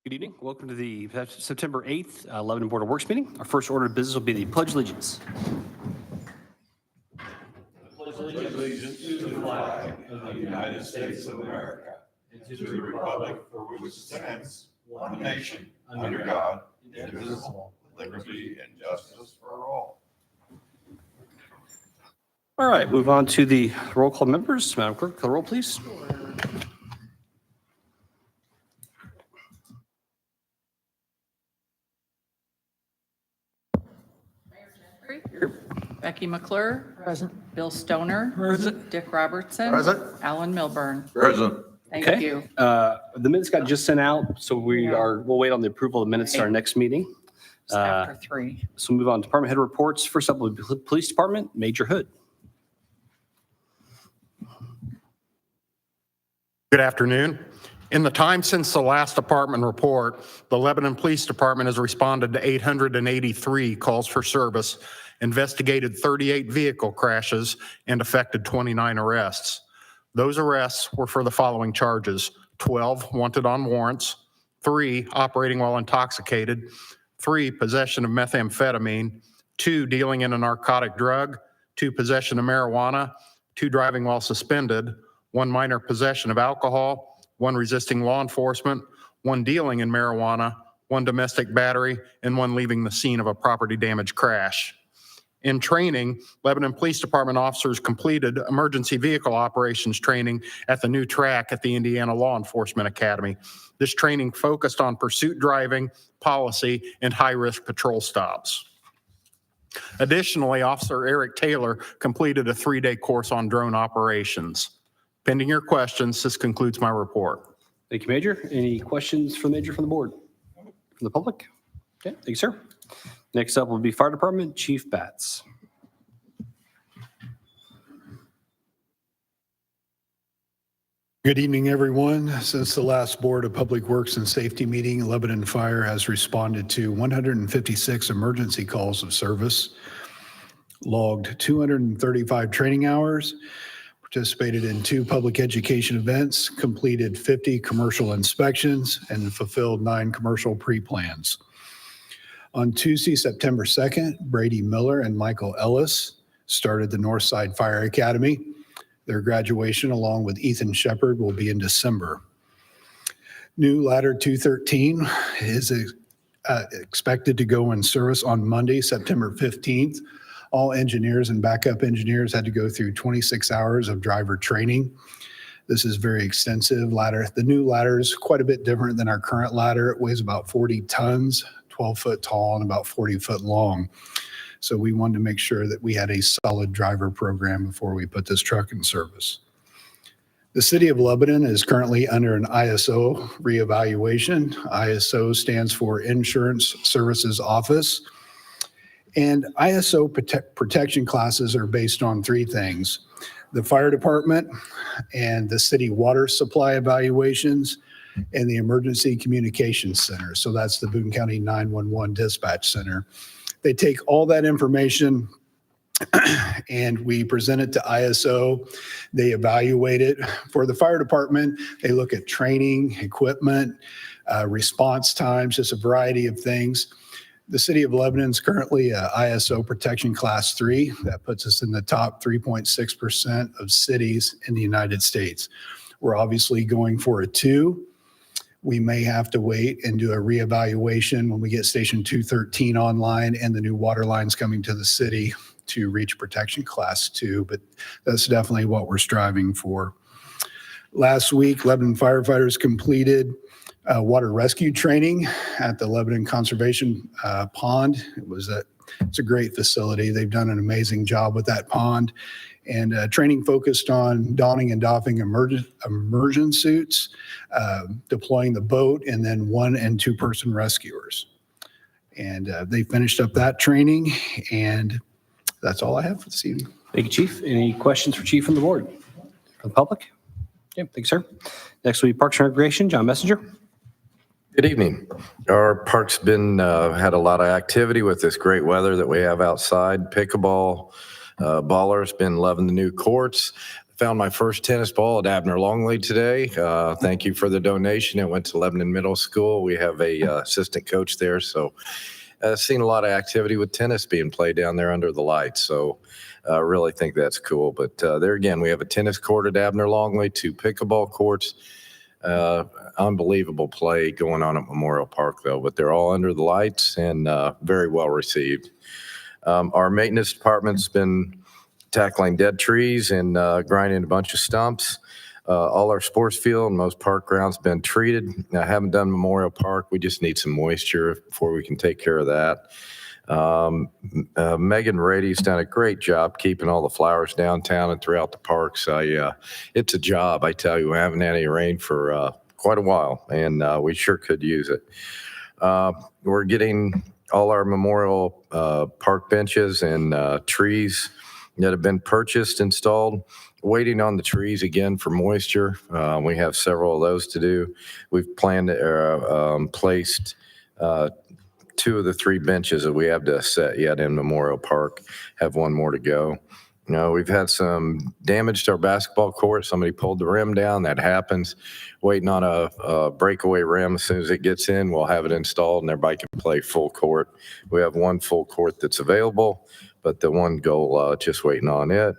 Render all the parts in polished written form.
Good evening. Welcome to the September 8th Lebanon Board of Works meeting. Our first order of business will be the Pledge of Allegiance. Pledge allegiance to the flag of the United States of America and to the republic for which it stands, one nation, under God, indivisible, with liberty and justice for all. All right, move on to the roll call members. Madam Clerk, call the roll, please. Here. Becky McClure. Present. Bill Stoner. Present. Dick Robertson. Present. Alan Milburn. Present. Thank Okay. you. The minutes got just sent out, so we'll wait on the approval of the minutes to our next meeting. It's after 3. So move on to department head reports. First up will be Police Department, Major Hood. Good afternoon. In the time since the last department report, the Lebanon Police Department has responded to 883 calls for service, investigated 38 vehicle crashes, and effected 29 arrests. Those arrests were for the following charges: 12 wanted on warrants, 3 operating while intoxicated, 3 possession of methamphetamine, 2 dealing in a narcotic drug, 2 possession of marijuana, 2 driving while suspended, 1 minor possession of alcohol, 1 resisting law enforcement, 1 dealing in marijuana, 1 domestic battery, and 1 leaving the scene of a property damage crash. In training, Lebanon Police Department officers completed emergency vehicle operations training at the new track at the Indiana Law Enforcement Academy. This training focused on pursuit driving, policy, and high-risk patrol stops. Additionally, Officer Eric Taylor completed a 3-day course on drone operations. Pending your questions, this concludes my report. Thank you, Major. Any questions for the Major from the board? From the public? Okay, thank you, sir. Next up will be Fire Department, Chief Batts. Good evening, everyone. Since the last Board of Public Works and Safety meeting, Lebanon Fire has responded to 156 emergency calls of service, logged 235 training hours, participated in 2 public education events, completed 50 commercial inspections, and fulfilled 9 commercial pre-plans. On Tuesday, September 2nd, Brady Miller and Michael Ellis started the Northside Fire Academy. Their graduation, along with Ethan Shepard, will be in December. New Ladder 213 is expected to go in service on Monday, September 15th. All engineers and backup engineers had to go through 26 hours of driver training. This is very extensive ladder. The new ladder is quite a bit different than our current ladder. It weighs about 40 tons, 12 foot tall, and about 40 foot long. So we wanted to make sure that we had a solid driver program before we put this truck in service. The City of Lebanon is currently under an ISO reevaluation. ISO stands for Insurance Services Office. And ISO protection classes are based on 3 things: the fire department and the city water supply evaluations and the emergency communications center. So that's the Boone County 911 dispatch center. They take all that information and we present it to ISO. They evaluate it. For the fire department, they look at training, equipment, response times, just a variety of things. The City of Lebanon is currently a ISO Protection Class 3. That puts us in the top 3.6% of cities in the United States. We're obviously going for a 2. We may have to wait and do a reevaluation when we get Station 213 online and the new water lines coming to the city to reach Protection Class 2, but that's definitely what we're striving for. Last week, Lebanon firefighters completed water rescue training at the Lebanon Conservation Pond. It's a great facility. They've done an amazing job with that pond. And training focused on donning and doffing immersion suits, deploying the boat, and then 1 and 2 person rescuers. And they finished up that training, and that's all I have for this evening. Thank you, Chief. Any questions for Chief from the board? From the public? Okay, thank you, sir. Next will be Parks and Recreation, John Messenger. Good evening. Our park's been had a lot of activity with this great weather that we have outside. Pickleball, ballers been loving the new courts. found my first tennis ball at Abner Longley today. Thank you for the donation. It went to Lebanon Middle School. We have a assistant coach there, so seen a lot of activity with tennis being played down there under the lights. So I really think that's cool. But there again, we have a tennis court at Abner Longley, 2 pickleball courts. Unbelievable play going on at Memorial Park, though, but they're all under the lights and very well received. Our maintenance department's been tackling dead trees and grinding a bunch of stumps. All our sports field and most park grounds been treated. I haven't done Memorial Park. We just need some moisture before we can take care of that. Megan Rady's done a great job keeping all the flowers downtown and throughout the parks. It's a job, I tell you. We haven't had any rain for quite a while, and we sure could use it. We're getting all our Memorial Park benches and trees that have been purchased, installed, waiting on the trees again for moisture. We have several of those to do. We've planned placed 2 of the 3 benches that we have to set yet in Memorial Park. Have 1 more to go. You know, we've had some damage to our basketball court. Somebody pulled the rim down. That happens. Waiting on a breakaway rim. As soon as it gets in, we'll have it installed and everybody can play full court. We have 1 full court that's available, but the 1 goal, just waiting on it.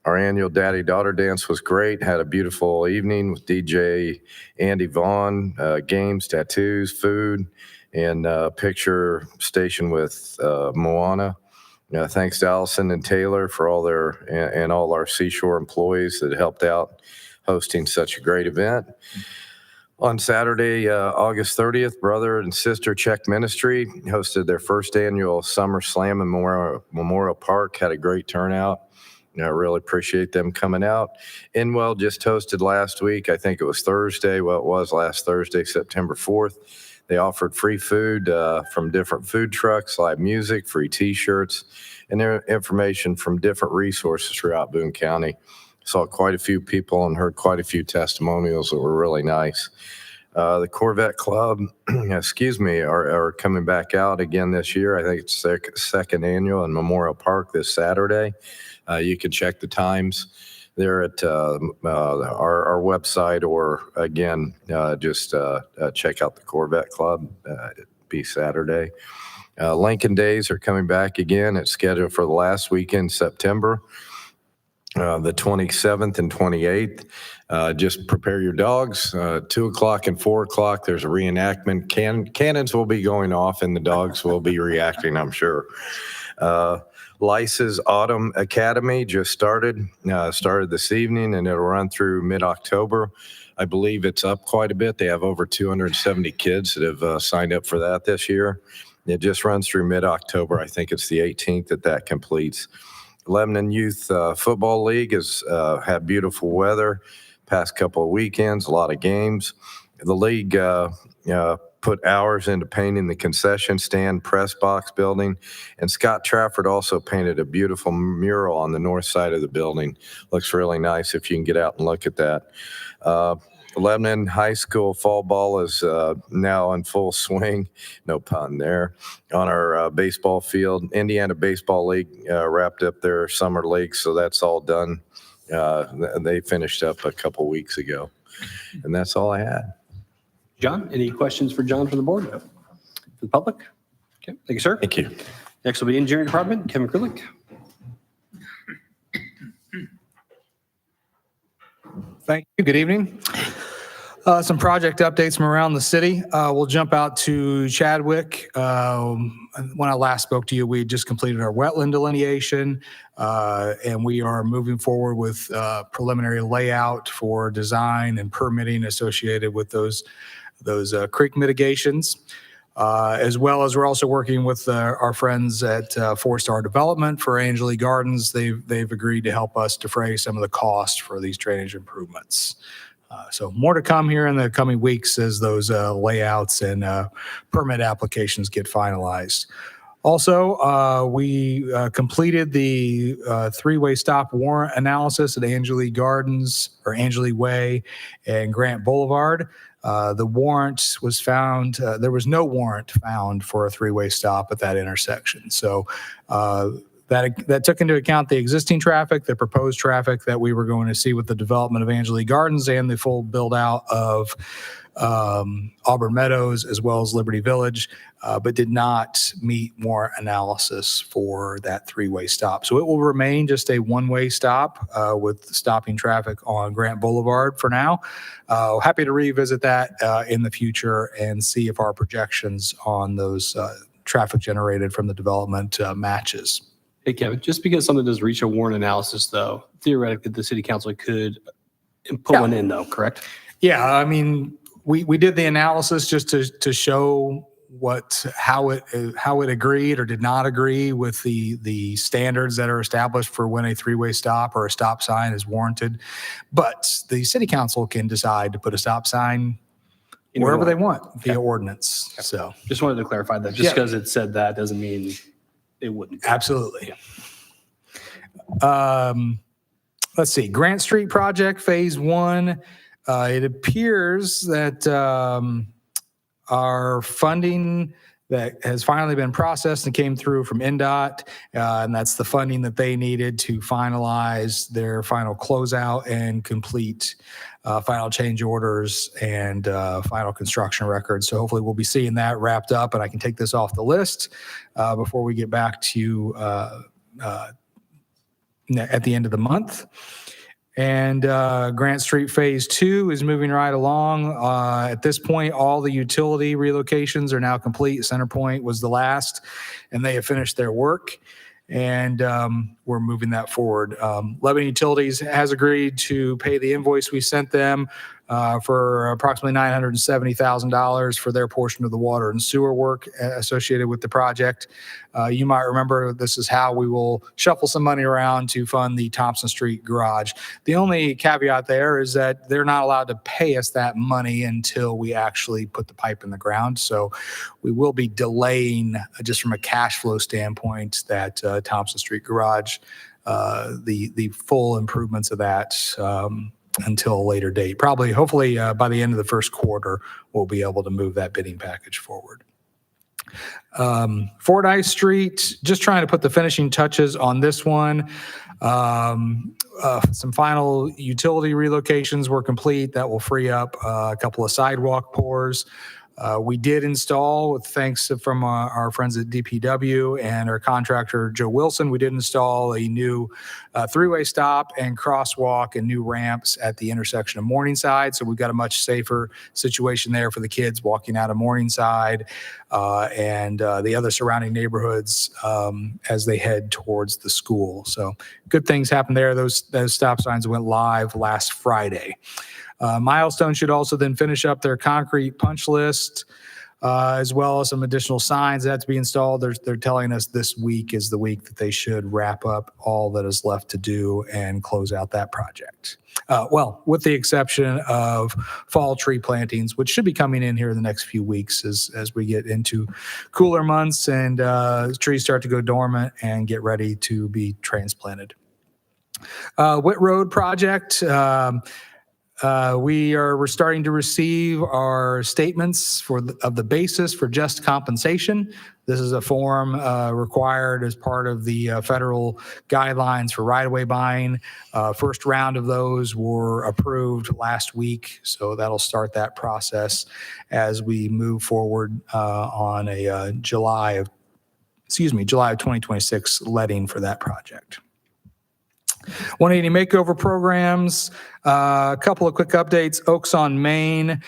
Our annual daddy-daughter dance was great. Had a beautiful evening with DJ Andy Vaughn, games, tattoos, food, and picture station with Moana. Thanks to Allison and Taylor for all and all our Seashore employees that helped out hosting such a great event. On Saturday, August 30th, Brother and Sister Czech Ministry hosted their first annual Summer Slam in Memorial Park. Had a great turnout. I really appreciate them coming out. Inwell just hosted last week. I think it was Thursday. Well, it was last Thursday, September 4th. They offered free food from different food trucks, live music, free T-shirts, and their information from different resources throughout Boone County. Saw quite a few people and heard quite a few testimonials that were really nice. The Corvette Club, are coming back out again this year. I think it's their second annual in Memorial Park this Saturday. You can check the times there at our website, or again, just check out the Corvette Club. It'll be Saturday. Lincoln Days are coming back again. It's scheduled for the last weekend in September, the 27th and 28th. Just prepare your dogs. 2 o'clock and 4 o'clock, there's a reenactment. Cannons will be going off and the dogs will be reacting, I'm sure. Lice's Autumn Academy just started this evening, and it'll run through mid-October. I believe it's up quite a bit. They have over 270 kids that have signed up for that this year. It just runs through mid-October. I think it's the 18th that completes. Lebanon Youth Football League has had beautiful weather past couple of weekends, a lot of games. The league put hours into painting the concession stand, press box building, and Scott Trafford also painted a beautiful mural on the north side of the building. Looks really nice if you can get out and look at that. Lebanon High School fall ball is now in full swing, no pun there, on our baseball field. Indiana Baseball League wrapped up their summer league, so that's all done. They finished up a couple weeks ago, and that's all I had. John, any questions for John from the board? For the public? Okay, thank you, sir. Thank you. Next will be Engineering Department, Kevin Krulik. Thank you. Good evening. Some project updates from around the city. We'll jump out to Chadwick. When I last spoke to you, we had just completed our wetland delineation, and we are moving forward with preliminary layout for design and permitting associated with those creek mitigations. As well as we're also working with our friends at Four Star Development for Angeli Gardens. They've agreed to help us defray some of the cost for these drainage improvements. So more to come here in the coming weeks as those layouts and permit applications get finalized. Also, we completed the three-way stop warrant analysis at Angeli Gardens or Angeli Way and Grant Boulevard. The warrant was found, there was no warrant found for a three-way stop at that intersection. So That took into account the existing traffic, the proposed traffic that we were going to see with the development of Angeli Gardens and the full build out of Auburn Meadows as well as Liberty Village, but did not meet more analysis for that three-way stop. So it will remain just a one-way stop with stopping traffic on Grant Boulevard for now. Happy to revisit that in the future and see if our projections on those traffic generated from the development matches. Hey, Kevin, just because something does reach a warrant analysis, though, theoretically, the city council could put one in, though, correct? Yeah, I mean, we did the analysis just to show how it agreed or did not agree with the standards that are established for when a three-way stop or a stop sign is warranted. But the city council can decide to put a stop sign wherever they want via ordinance. So Just wanted to clarify that. Just because it said that doesn't mean it wouldn't. absolutely. Let's see, Grant Street project phase 1. It appears that our funding that has finally been processed and came through from NDOT, and that's the funding that they needed to finalize their final closeout and complete final change orders and final construction records. So hopefully we'll be seeing that wrapped up, and I can take this off the list before we get back to you at the end of the month. And Grant Street Phase 2 is moving right along. At this point, all the utility relocations are now complete. Centerpoint was the last, and they have finished their work. And we're moving that forward. Lebanon Utilities has agreed to pay the invoice we sent them for approximately $970,000 for their portion of the water and sewer work associated with the project. You might remember this is how we will shuffle some money around to fund the Thompson Street garage. The only caveat there is that they're not allowed to pay us that money until we actually put the pipe in the ground. So we will be delaying, just from a cash flow standpoint, that Thompson Street garage, the full improvements of that until a later date. Probably, hopefully, by the end of the first quarter, we'll be able to move that bidding package forward. Fordyce Street, just trying to put the finishing touches on this one. Some final utility relocations were complete. That will free up a couple of sidewalk pours. We did install, with thanks from our friends at DPW and our contractor, Joe Wilson, we did install a new three-way stop and crosswalk and new ramps at the intersection of Morningside. So we've got a much safer situation there for the kids walking out of Morningside and the other surrounding neighborhoods as they head towards the school. So good things happened there. Those stop signs went live last Friday. Milestone should also then finish up their concrete punch list, as well as some additional signs that have to be installed. They're telling us this week is the week that they should wrap up all that is left to do and close out that project. Well, with the exception of fall tree plantings, which should be coming in here in the next few weeks as we get into cooler months and trees start to go dormant and get ready to be transplanted. Whit Road project. We're starting to receive our statements of the basis for just compensation. This is a form required as part of the federal guidelines for right-of-way buying. First round of those were approved last week, so that'll start that process as we move forward on a July of 2026 letting for that project. 180 makeover programs, a couple of quick updates. Oaks on Main,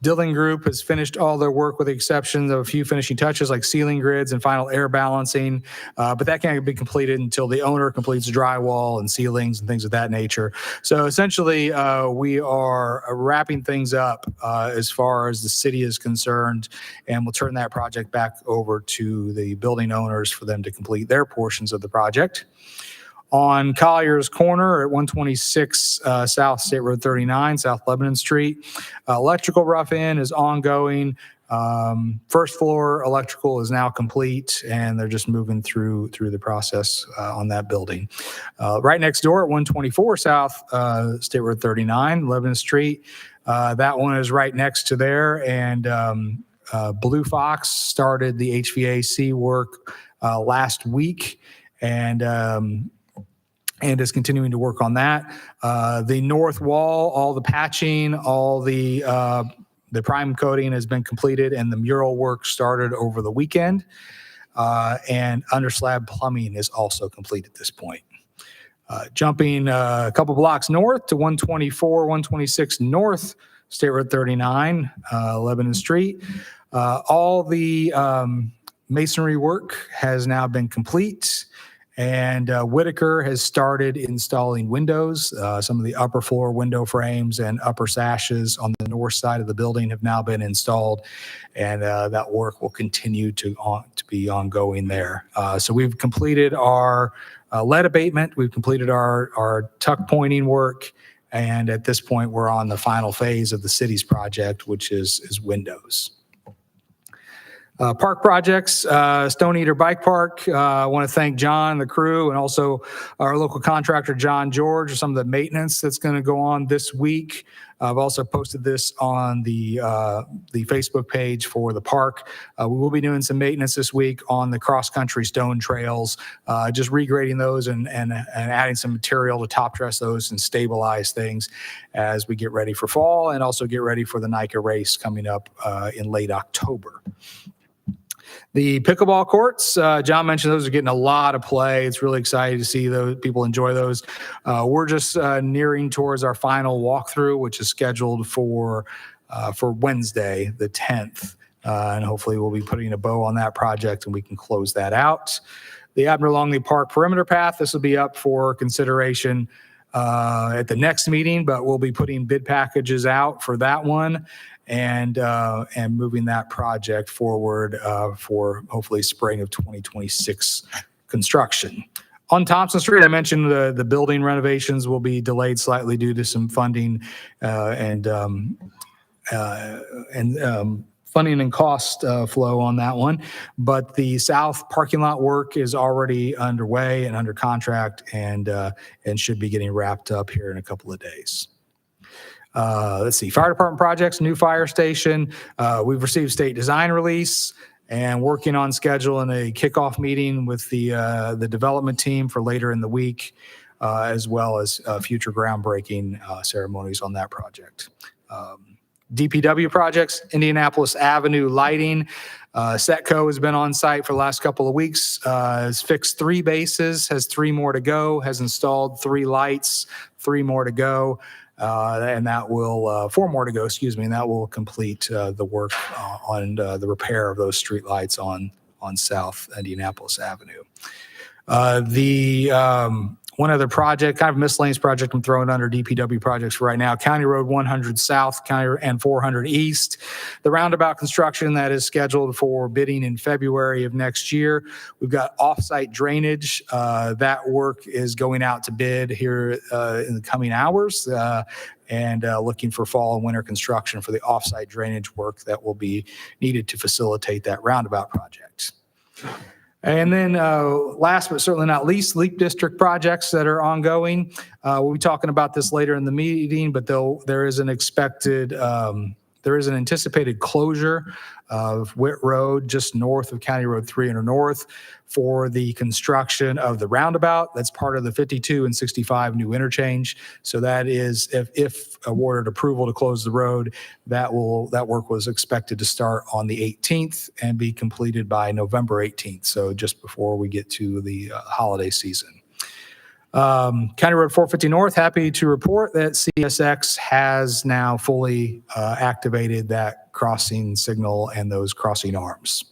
Dillon Group has finished all their work with the exception of a few finishing touches like ceiling grids and final air balancing, but that can't be completed until the owner completes drywall and ceilings and things of that nature. So essentially, we are wrapping things up as far as the city is concerned, and we'll turn that project back over to the building owners for them to complete their portions of the project. On Collier's Corner at 126 South State Road 39, South Lebanon Street. Electrical rough-in is ongoing. First floor electrical is now complete, and they're just moving through the process on that building. Right next door at 124 South State Road 39, Lebanon Street. That one is right next to there, and Blue Fox started the HVAC work last week. and is continuing to work on that. The north wall, all the patching, all the prime coating has been completed, and the mural work started over the weekend. And under slab plumbing is also complete at this point. Jumping a couple blocks north to 124, 126 North State Road 39, Lebanon Street. All the masonry work has now been complete, and Whitaker has started installing windows. Some of the upper floor window frames and upper sashes on the north side of the building have now been installed, and that work will continue to be ongoing there. So we've completed our lead abatement, we've completed our tuck pointing work, and at this point, we're on the final phase of the city's project, which is windows. Park projects, Stone Eater Bike Park. I want to thank John, the crew, and also our local contractor, John George, for some of the maintenance that's going to go on this week. I've also posted this on the Facebook page for the park. We will be doing some maintenance this week on the cross-country stone trails, just regrading those and adding some material to top dress those and stabilize things as we get ready for fall and also get ready for the NICA race coming up in late October. The pickleball courts, John mentioned those are getting a lot of play. It's really exciting to see those people enjoy those. We're just nearing towards our final walkthrough, which is scheduled for Wednesday, the 10th. And hopefully we'll be putting a bow on that project and we can close that out. The Admiral Longley Park perimeter path, this will be up for consideration at the next meeting, but we'll be putting bid packages out for that one and moving that project forward for hopefully spring of 2026 construction. On Thompson Street, I mentioned the building renovations will be delayed slightly due to some funding and funding and cost flow on that one. But the south parking lot work is already underway and under contract and should be getting wrapped up here in a couple of days. Let's see, fire department projects, new fire station. We've received state design release and working on schedule and a kickoff meeting with the development team for later in the week, as well as future groundbreaking ceremonies on that project. DPW projects, Indianapolis Avenue lighting. Setco has been on site for the last couple of weeks, has fixed 3 bases, has 3 more to go, has installed 3 lights, 3 more to go. And that will, 4 more to go, excuse me, and that will complete the work on the repair of those streetlights on South Indianapolis Avenue. One other project, kind of miscellaneous project I'm throwing under DPW projects for right now, County Road 100 South and 400 East. The roundabout construction that is scheduled for bidding in February of next year. We've got off-site drainage. That work is going out to bid here in the coming hours and looking for fall and winter construction for the off-site drainage work that will be needed to facilitate that roundabout project. And then last but certainly not least, Leap District projects that are ongoing. We'll be talking about this later in the meeting, but there is an anticipated closure of Witt Road just north of County Road 300 North for the construction of the roundabout. That's part of the 52 and 65 new interchange. So that is, if awarded approval to close the road, that work was expected to start on the 18th and be completed by November 18th. So just before we get to the holiday season. County Road 450 North, happy to report that CSX has now fully activated that crossing signal and those crossing arms.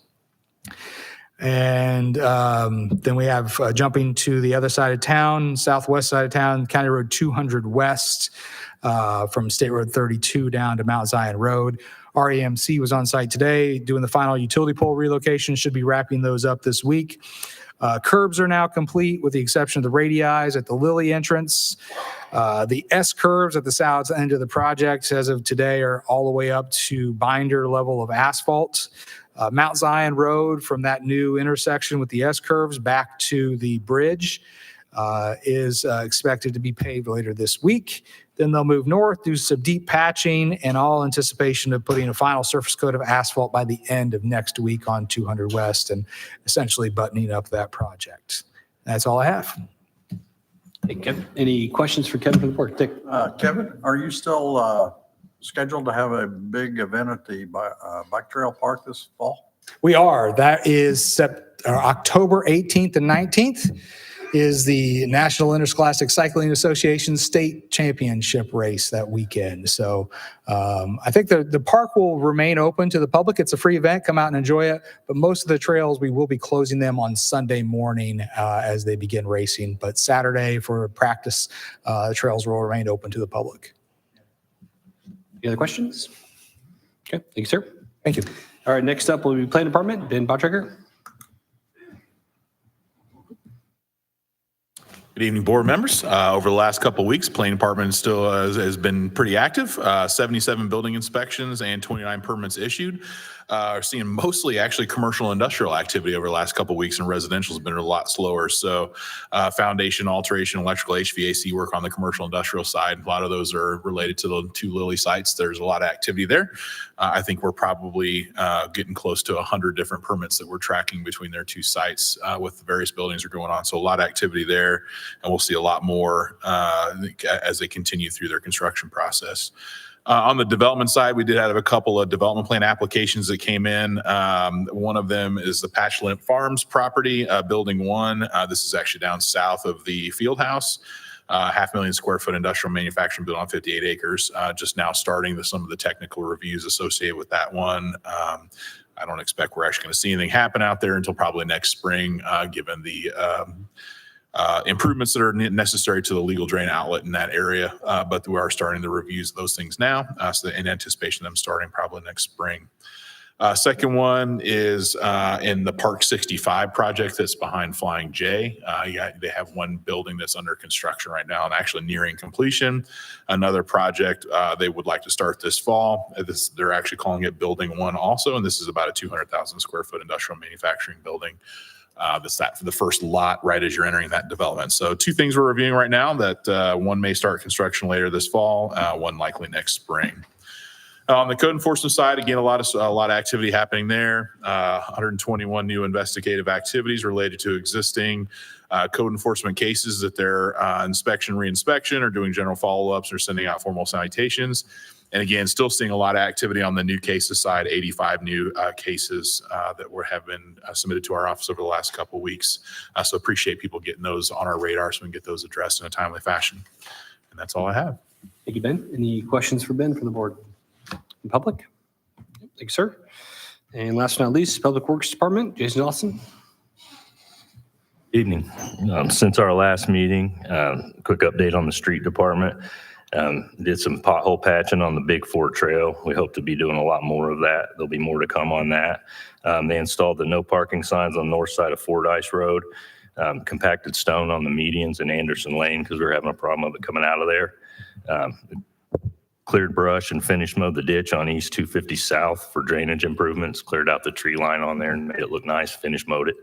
And then we have jumping to the other side of town, southwest side of town, County Road 200 West from State Road 32 down to Mount Zion Road. REMC was on site today doing the final utility pole relocation, should be wrapping those up this week. Curbs are now complete with the exception of the radii at the Lilly entrance. The S curves at the south end of the project as of today are all the way up to binder level of asphalt. Mount Zion Road from that new intersection with the S curves back to the bridge is expected to be paved later this week. Then they'll move north, do some deep patching, and all anticipation of putting a final surface coat of asphalt by the end of next week on 200 West and essentially buttoning up that project. That's all I have. Hey, Kevin, any questions for Kevin from the board? Dick? Kevin, are you still scheduled to have a big event at the bike trail park this fall? We are. That is October 18th and 19th is the National Interscholastic Cycling Association State Championship race that weekend. So I think the park will remain open to the public. It's a free event. Come out and enjoy it. But most of the trails, we will be closing them on Sunday morning as they begin racing. But Saturday for practice, the trails will remain open to the public. Any other questions? Okay, thank you, sir. Thank you. All right, next up will be Planning Department, Ben Bottrager. Good evening, board members. Over the last couple of weeks, planning department still has been pretty active. 77 building inspections and 29 permits issued. Are seeing mostly actually commercial industrial activity over the last couple of weeks, and residential has been a lot slower. So foundation alteration, electrical HVAC work on the commercial industrial side. A lot of those are related to the two Lilly sites. There's a lot of activity there. I think we're probably getting close to 100 different permits that we're tracking between their two sites with the various buildings are going on. So a lot of activity there, and we'll see a lot more as they continue through their construction process. On the development side, we did have a couple of development plan applications that came in. One of them is the Patchlamp Farms property, Building 1. This is actually down south of the field house. 500,000 square foot industrial manufacturing built on 58 acres. Just now starting some of the technical reviews associated with that one. I don't expect we're actually going to see anything happen out there until probably next spring, given the improvements that are necessary to the legal drain outlet in that area. But we are starting the reviews of those things now, so in anticipation of them starting probably next spring. Second one is in the Park 65 project that's behind Flying J. They have one building that's under construction right now and actually nearing completion. Another project they would like to start this fall. They're actually calling it Building 1 also, and this is about a 200,000 square foot industrial manufacturing building. That's that for the first lot right as you're entering that development. So two things we're reviewing right now that one may start construction later this fall, one likely next spring. On the code enforcement side, again, a lot of activity happening there. 121 new investigative activities related to existing code enforcement cases that they're inspection, reinspection, or doing general follow-ups or sending out formal citations. And again, still seeing a lot of activity on the new cases side, 85 new cases that have been submitted to our office over the last couple of weeks. So appreciate people getting those on our radar so we can get those addressed in a timely fashion. And that's all I have. Thank you, Ben. Any questions for Ben from the board? In public? Thank you, sir. And last but not least, Public Works Department, Jason Dawson. Evening. Since our last meeting, quick update on the street department. Did some pothole patching on the Big Fort Trail. We hope to be doing a lot more of that. There'll be more to come on that. They installed the no parking signs on the north side of Fordyce Road, compacted stone on the medians in Anderson Lane because we were having a problem of it coming out of there. Cleared brush and finish mowed the ditch on East 250 South for drainage improvements, cleared out the tree line on there and made it look nice, finish mowed it.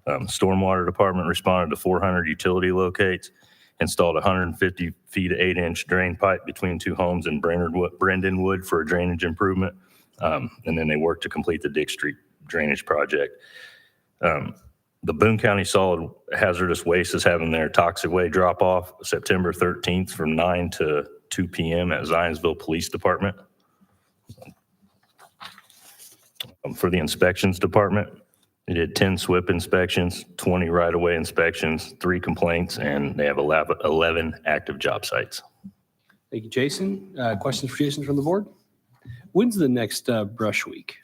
Stormwater department responded to 400 utility locates, installed 150 feet of 8-inch drain pipe between two homes in Brendanwood for a drainage improvement. And then they worked to complete the Dick Street drainage project. The Boone County Solid Hazardous Waste is having their toxic waste drop off September 13th from 9 to 2 p.m. at Zionsville Police Department. For the inspections department, they did 10 SWIP inspections, 20 right-of-way inspections, 3 complaints, and they have 11 active job sites. Thank you, Jason. Questions for Jason from the board? When's the next brush week?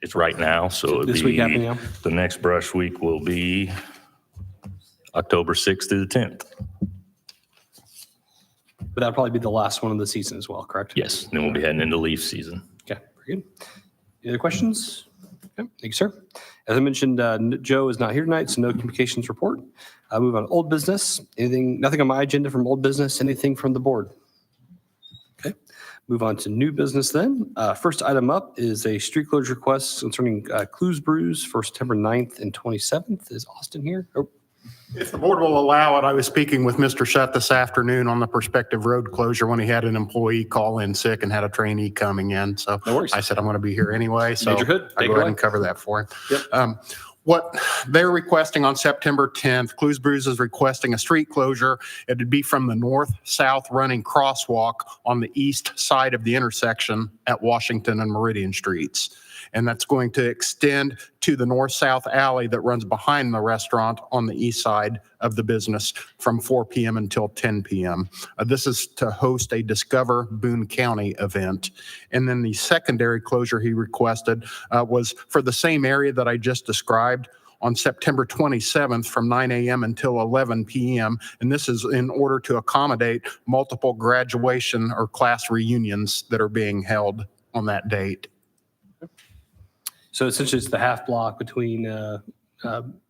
It's right now, so it'd This be, week happening now? the next brush week will be October 6th through the 10th. But that'll probably be the last one of the season as well, correct? Yes, then we'll be heading into leaf season. Okay, very good. Any other questions? Okay, thank you, sir. As I mentioned, Joe is not here tonight, so no communications report. I'll move on old business. Nothing on my agenda from old business, anything from the board? Okay, move on to new business then. First item up is a street closure request concerning Clues Brews for September 9th and 27th. Is Austin here? Oh, If the board will allow it, I was speaking with Mr. Shutt this afternoon on the prospective road closure when he had an employee call in sick and had a trainee coming in. So no worries. I said, I'm going to be here anyway. So Major Hood, I'll take go it ahead away. and cover that for him. Yep. What they're requesting on September 10th, Clues Brews is requesting a street closure. It'd be from the north-south running crosswalk on the east side of the intersection at Washington and Meridian Streets. And that's going to extend to the north-south alley that runs behind the restaurant on the east side of the business from 4 p.m. until 10 p.m. This is to host a Discover Boone County event. And then the secondary closure he requested was for the same area that I just described on September 27th from 9 a.m. until 11 p.m. And this is in order to accommodate multiple graduation or class reunions that are being held on that date. So essentially, it's the half block between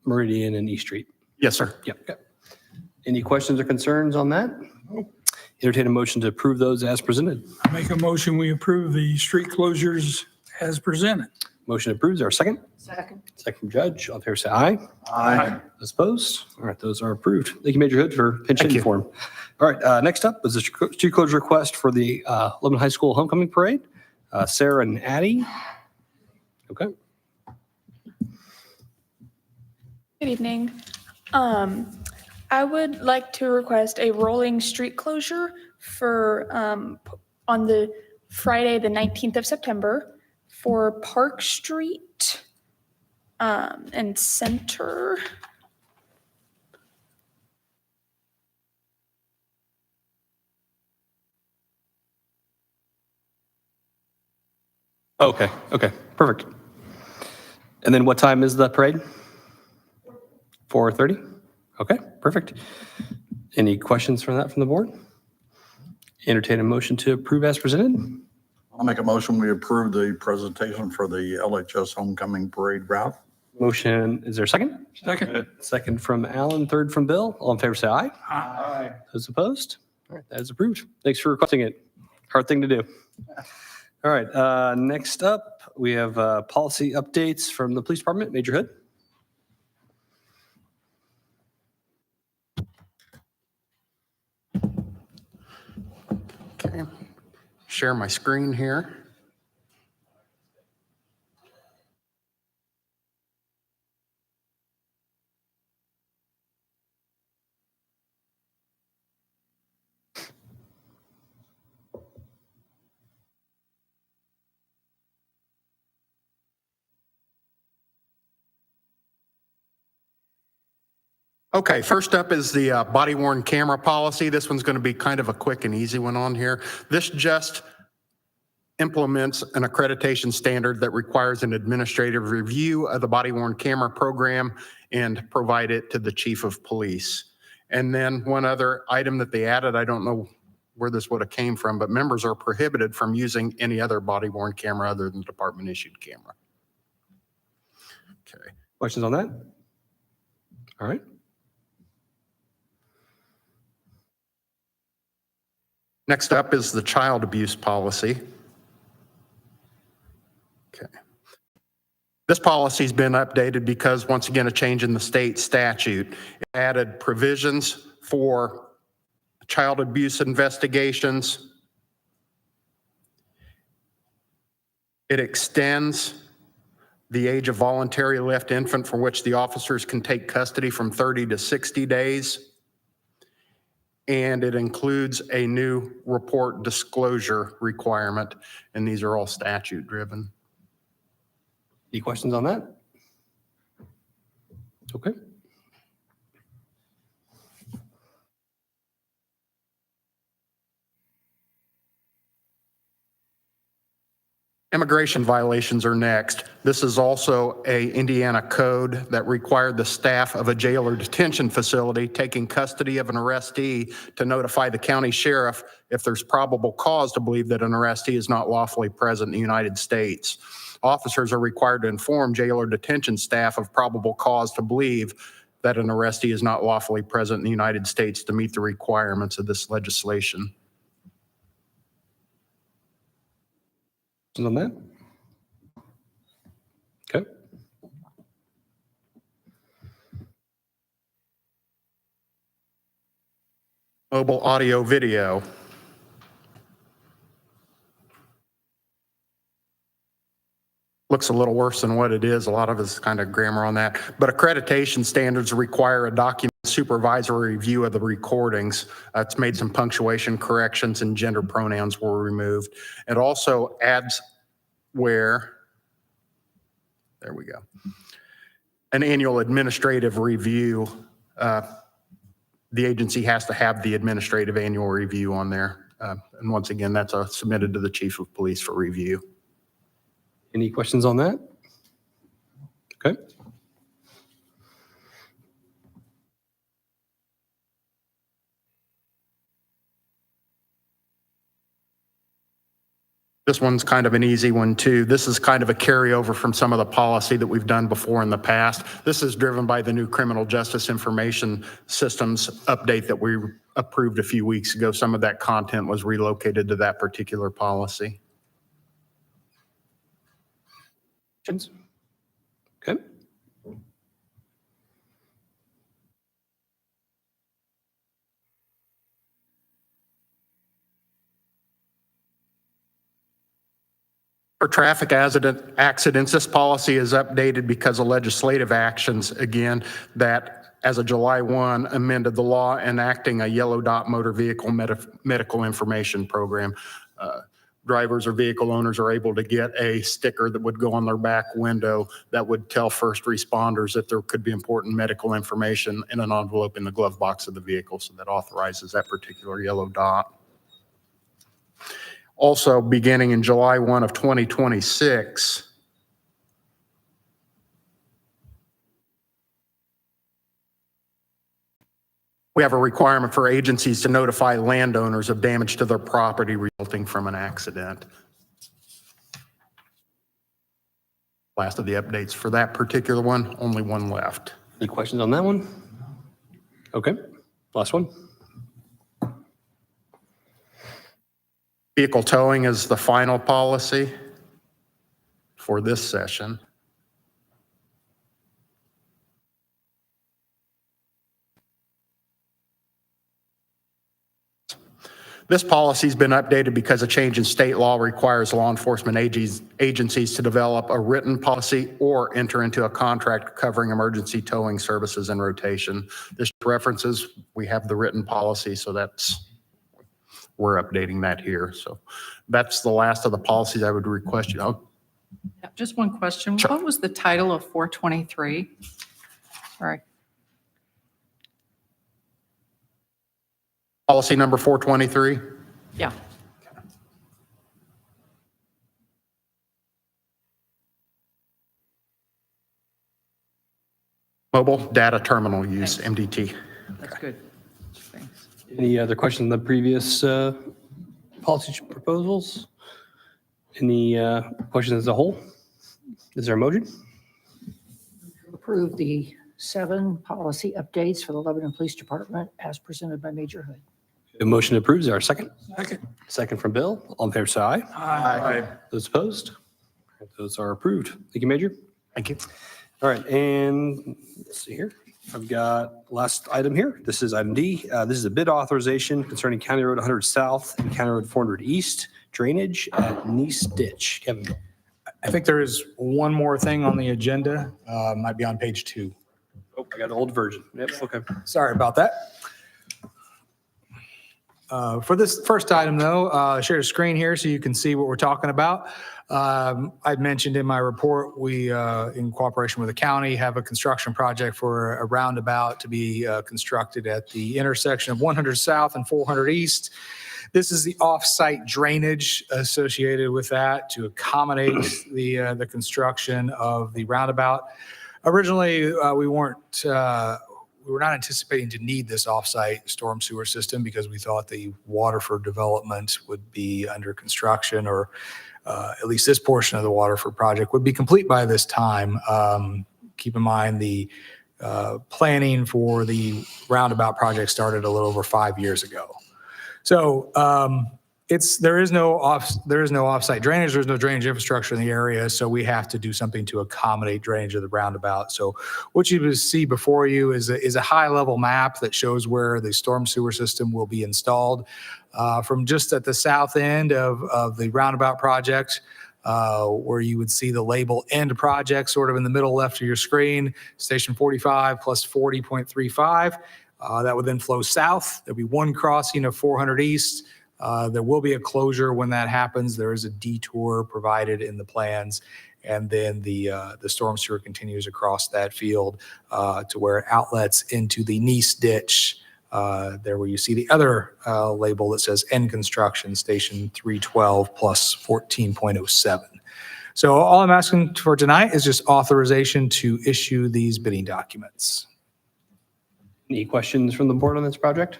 Meridian and East Street. Yes, sir. Yep. Okay. Any questions or concerns on that? Entertain a motion to approve those as presented. Make a motion, we approve the street closures as presented. Motion approved. Is there a second? Second. Second from Judge. All in favor, say aye. Aye. Those opposed? All right, those are approved. Thank you, Major Hood, for pinch Thank hitting you. for him. All right, next up is the street closure request for the Lebanon High School Homecoming Parade. Sarah and Addie. Okay. Good evening. I would like to request a rolling street closure for, on the Friday, the 19th of September for Park Street, and Center. Okay, okay, perfect. And then what time is the parade? 4:30? Okay, perfect. Any questions from that from the board? Entertain a motion to approve as presented. I'll make a motion, we approve the presentation for the LHS homecoming parade route. Motion, is there a second? Second. Second from Alan, third from Bill. All in favor, say aye. Aye. Those opposed? All right, that is approved. Thanks for requesting it. Hard thing to do. All right, next up, we have policy updates from the police department. Major Hood. Okay. Share my screen here. Okay, first up is the body worn camera policy. This one's going to be kind of a quick and easy one on here. This just implements an accreditation standard that requires an administrative review of the body worn camera program and provide it to the chief of police. And then one other item that they added, I don't know where this would have came from, but members are prohibited from using any other body worn camera other than department issued camera. Okay. Questions on that? All right. Next up is the child abuse policy. Okay. This policy's been updated because, once again, a change in the state statute. It added provisions for child abuse investigations. It extends the age of voluntary left infant for which the officers can take custody from 30 to 60 days. And it includes a new report disclosure requirement, and these are all statute driven. Any questions on that? Okay. Immigration violations are next. This is also a Indiana code that required the staff of a jail or detention facility taking custody of an arrestee to notify the county sheriff if there's probable cause to believe that an arrestee is not lawfully present in the United States. Officers are required to inform jail or detention staff of probable cause to believe that an arrestee is not lawfully present in the United States to meet the requirements of this legislation. Questions on that? Okay. Mobile audio video. looks a little worse than what it is. A lot of it's kind of grammar on that. But accreditation standards require a document supervisory review of the recordings. It's made some punctuation corrections and gender pronouns were removed. It also adds where, there we go, an annual administrative review. The agency has to have the administrative annual review on there. And once again, that's submitted to the chief of police for review. Any questions on that? Okay. This one's kind of an easy one too. This is kind of a carryover from some of the policy that we've done before in the past. This is driven by the new criminal justice information systems update that we approved a few weeks ago. Some of that content was relocated to that particular policy. Questions? Okay. For traffic accidents, this policy is updated because of legislative actions, again, that as of July 1 amended the law enacting a yellow dot motor vehicle medical information program. Drivers or vehicle owners are able to get a sticker that would go on their back window that would tell first responders that there could be important medical information in an envelope in the glove box of the vehicle. So that authorizes that particular yellow dot. Also, beginning in July 1 of 2026, we have a requirement for agencies to notify landowners of damage to their property resulting from an accident. Last of the updates for that particular one, only one left. Any questions on that one? Okay, last one. Vehicle towing is the final policy for this session. This policy's been updated because a change in state law requires law enforcement agencies to develop a written policy or enter into a contract covering emergency towing services and rotation. This references, we have the written policy, so we're updating that here. So that's the last of the policies I would request you. Yeah, just one question. Sure. What was the title of 423? Sorry. Policy number 423. Yeah. Mobile data terminal use, MDT. That's good. Thanks. Any other questions on the previous policy proposals? Any questions as a whole? Is there a motion? Approve the 7 policy updates for the Lebanon Police Department as presented by Major Hood. The motion approves. Is there a second? Second from Bill. All in favor, say aye. Aye. Those opposed? Those are approved. Thank you, Major. Thank you. All right, and let's see here. I've got last item here. This is item D. This is a bid authorization concerning County Road 100 South and County Road 400 East drainage at Nice Ditch. Kevin. I think there is one more thing on the agenda. Might be on page 2. Oh, I got an old version. Yep, okay. Sorry about that. For this first item, though, share a screen here so you can see what we're talking about. I mentioned in my report, we, in cooperation with the county, have a construction project for a roundabout to be constructed at the intersection of 100 South and 400 East. This is the off-site drainage associated with that to accommodate the construction of the roundabout. Originally, we were not anticipating to need this off-site storm sewer system because we thought the Waterford development would be under construction, or at least this portion of the Waterford project would be complete by this time. Keep in mind the planning for the roundabout project started a little over 5 years ago. So there is no off-site drainage. There's no drainage infrastructure in the area, so we have to do something to accommodate drainage of the roundabout. So what you see before you is a high-level map that shows where the storm sewer system will be installed. From just at the south end of the roundabout project, where you would see the label end project sort of in the middle left of your screen, Station 45 plus 40.35. That would then flow south. There'll be one crossing of 400 East. There will be a closure when that happens. There is a detour provided in the plans. And then the storm sewer continues across that field to where it outlets into the Nice ditch, there where you see the other label that says end construction, Station 312 plus 14.07. So all I'm asking for tonight is just authorization to issue these bidding documents. Any questions from the board on this project?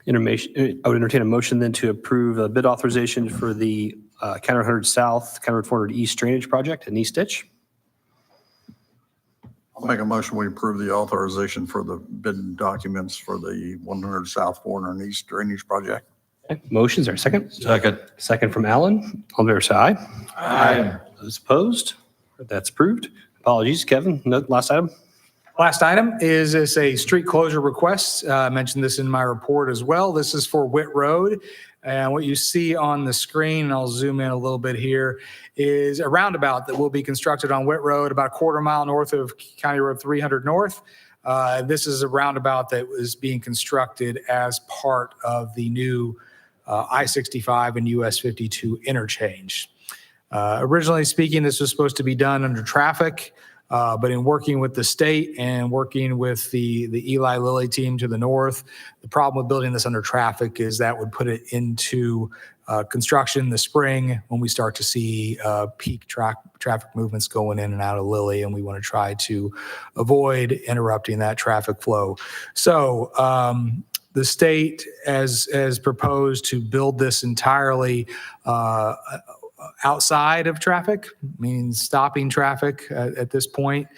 I would entertain a motion then to approve a bid authorization for the County 100 South, County 400 East drainage project in East Ditch. I'll make a motion, we approve the authorization for the bid documents for the 100 South, 400 East drainage project. Okay. Motions, are second? Second. Second from Alan. All in favor, say aye. Aye. Those opposed? That's approved. Apologies, Kevin. No, last item. Last item is a street closure request. I mentioned this in my report as well. This is for Witt Road. And what you see on the screen, and I'll zoom in a little bit here, is a roundabout that will be constructed on Witt Road about a quarter mile north of County Road 300 North. This is a roundabout that was being constructed as part of the new I-65 and US 52 interchange. Originally speaking, this was supposed to be done under traffic. But in working with the state and working with the Eli Lilly team to the north, the problem with building this under traffic is that would put it into construction in the spring when we start to see peak traffic movements going in and out of Lilly, and we want to try to avoid interrupting that traffic flow. So the state has proposed to build this entirely outside of traffic, meaning stopping traffic at this point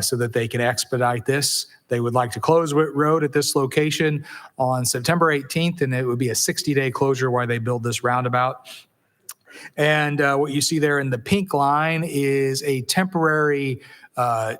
so that they can expedite this. They would like to close Witt Road at this location on September 18th, and it would be a 60-day closure while they build this roundabout. And what you see there in the pink line is a temporary drive, a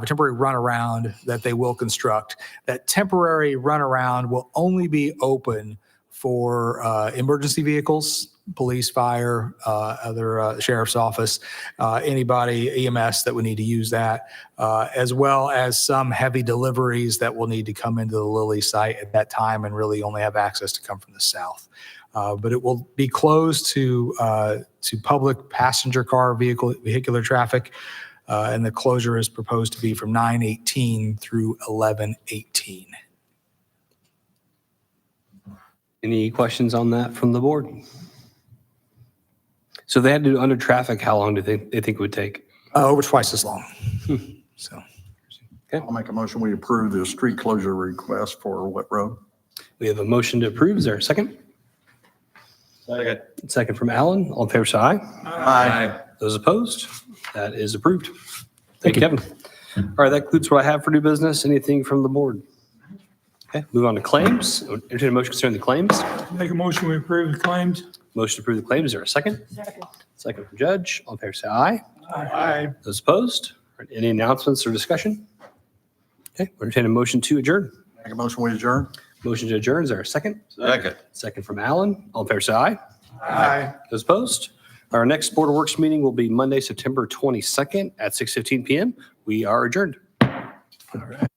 temporary runaround that they will construct. That temporary runaround will only be open for emergency vehicles, police, fire, other sheriff's office, anybody, EMS that would need to use that, as well as some heavy deliveries that will need to come into the Lilly site at that time and really only have access to come from the south. But it will be closed to public passenger car vehicular traffic, and the closure is proposed to be from 9/18 through 11/18. Any questions on that from the board? So they had to do under traffic. How long do they think it would take? Over twice as long. So I'll make a motion, we approve the street closure request for Witt Road. we have a motion to approve. Is there a second? Second. Second from Alan. All in favor, say aye. Aye. Those opposed? That is approved. Thank you, Kevin. All right, that concludes what I have for new business. Anything from the board? Okay, move on to claims. Entertain a motion concerning the claims. Make a motion, we approve the claims. Motion to approve the claims. Is there a second? Second from Judge. All in favor, say aye. Aye. Those opposed? All right, any announcements or discussion? Okay, we'll entertain a motion to adjourn. Make a motion, we adjourn. Motion to adjourn. Is there a second? Second. Second from Alan. All in favor, say aye. Aye. Those opposed? Our next Board of Works meeting will be Monday, September 22nd at 6:15 PM. We are adjourned. all right.